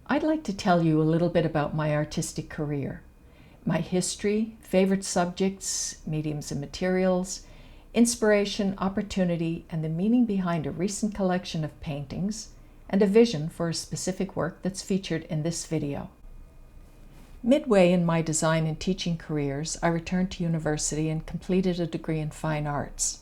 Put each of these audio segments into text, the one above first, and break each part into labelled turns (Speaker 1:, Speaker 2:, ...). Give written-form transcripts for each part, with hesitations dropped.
Speaker 1: I'd like to tell you a little bit about my artistic career, my history, favorite subjects, mediums and materials, inspiration, opportunity, and the meaning behind a recent collection of paintings, and a vision for a specific work that's featured in this video. Midway in my design and teaching careers, I returned to university and completed a degree in fine arts.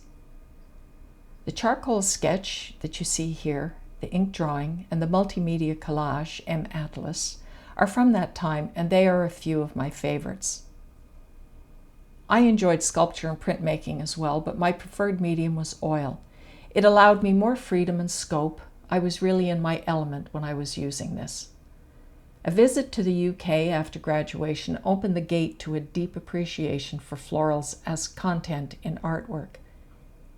Speaker 1: The charcoal sketch that you see here, the ink drawing, and the multimedia collage, M. Atlas, are from that time, and they are a few of my favorites. I enjoyed sculpture and printmaking as well, but my preferred medium was oil. It allowed me more freedom and scope. I was really in my element when I was using this. A visit to the UK after graduation opened the gate to a deep appreciation for florals as content in artwork.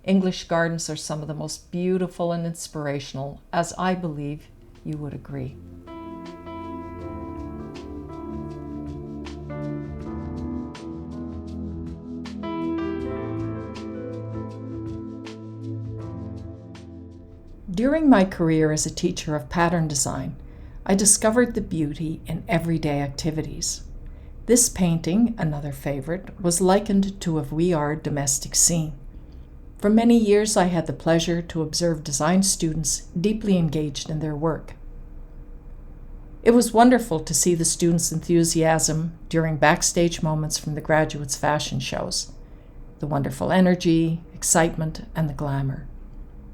Speaker 1: English gardens are some of the most beautiful and inspirational, as I believe you would agree. During my career as a teacher of pattern design, I discovered the beauty in everyday activities. This painting, another favorite, was likened to a We Are domestic scene. For many years, I had the pleasure to observe design students deeply engaged in their work. It was wonderful to see the students' enthusiasm during backstage moments from the graduates' fashion shows, the wonderful energy, excitement, and the glamour.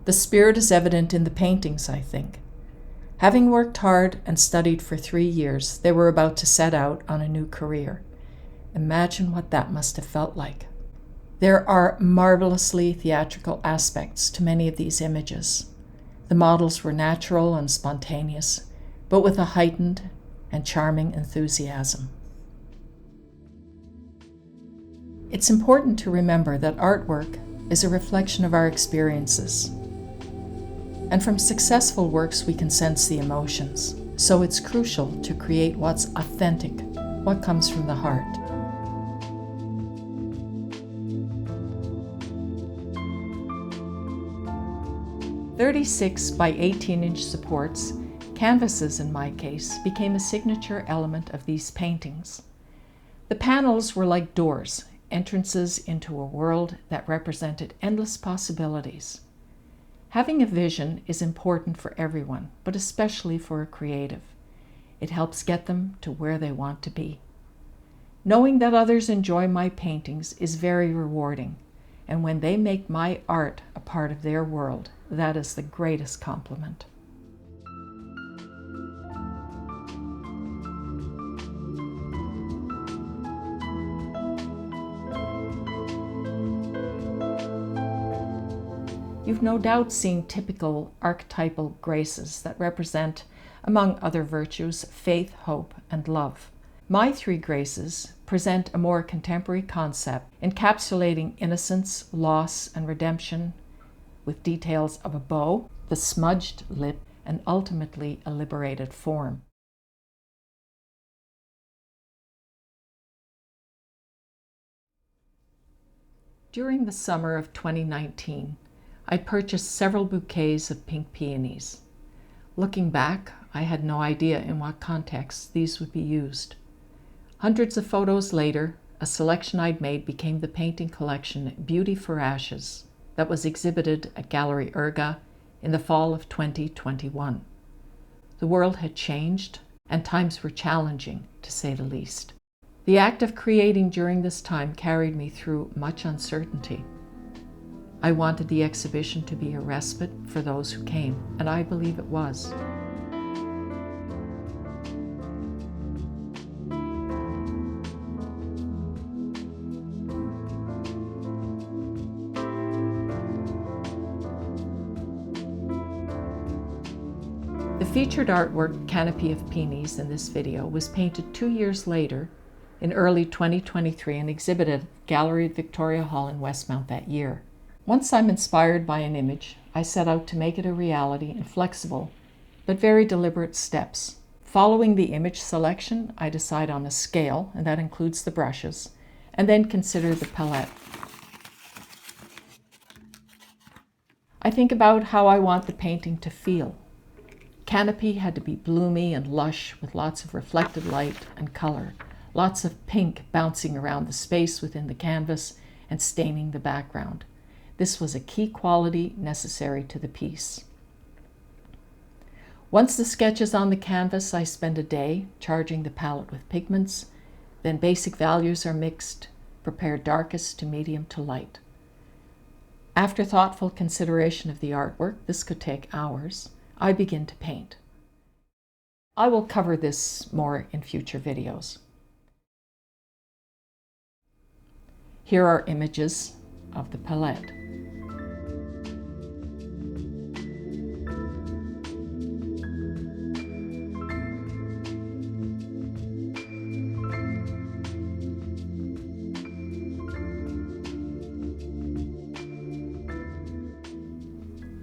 Speaker 1: The spirit is evident in the paintings, I think. Having worked hard and studied for 3 years, they were about to set out on a new career. Imagine what that must have felt like. There are marvelously theatrical aspects to many of these images. The models were natural and spontaneous, but with a heightened and charming enthusiasm. It's important to remember that artwork is a reflection of our experiences. And from successful works we can sense the emotions, so it's crucial to create what's authentic, what comes from the heart. .36 by 18-inch supports, canvases in my case, became a signature element of these paintings. The panels were like doors, entrances into a world that represented endless possibilities. Having a vision is important for everyone, but especially for a creative. It helps get them to where they want to be. Knowing that others enjoy my paintings is very rewarding, and when they make my art a part of their world, that is the greatest compliment. You've no doubt seen typical archetypal graces that represent, among other virtues, faith, hope, and love. My 3 graces present a more contemporary concept, encapsulating innocence, loss, and redemption, with details of a bow, the smudged lip, and ultimately a liberated form. During the summer of 2019, I purchased several bouquets of pink peonies. Looking back, I had no idea in what context these would be used. Hundreds of photos later, a selection I'd made became the painting collection Beauty for Ashes that was exhibited at Gallery Urga in the fall of 2021. The world had changed, and times were challenging, to say the least. The act of creating during this time carried me through much uncertainty. I wanted the exhibition to be a respite for those who came, and I believe it was. The featured artwork, Canopy of Peonies, in this video was painted 2 years later, in early 2023, and exhibited at Gallery Victoria Hall in Westmount that year. Once I'm inspired by an image, I set out to make it a reality in flexible, but very deliberate steps. Following the image selection, I decide on a scale, and that includes the brushes, and then consider the palette. I think about how I want the painting to feel. canopy had to be bloomy and lush with lots of reflected light and color, lots of pink bouncing around the space within the canvas and staining the background. This was a key quality necessary to the piece. Once the sketch is on the canvas, I spend a day charging the palette with pigments, then basic values are mixed, prepare darkest to medium to light. After thoughtful consideration of the artwork, this could take hours, I begin to paint. I will cover this more in future videos. Here are images of the palette.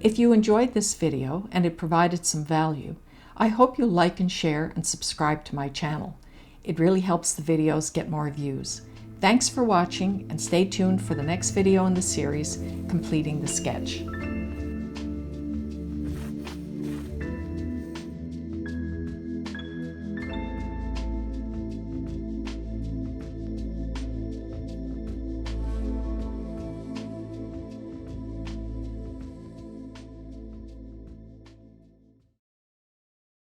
Speaker 1: If you enjoyed this video and it provided some value, I hope you'll like and share and subscribe to my channel. It really helps the videos get more views. Thanks for watching and stay tuned for the next video in the series, Completing the Sketch.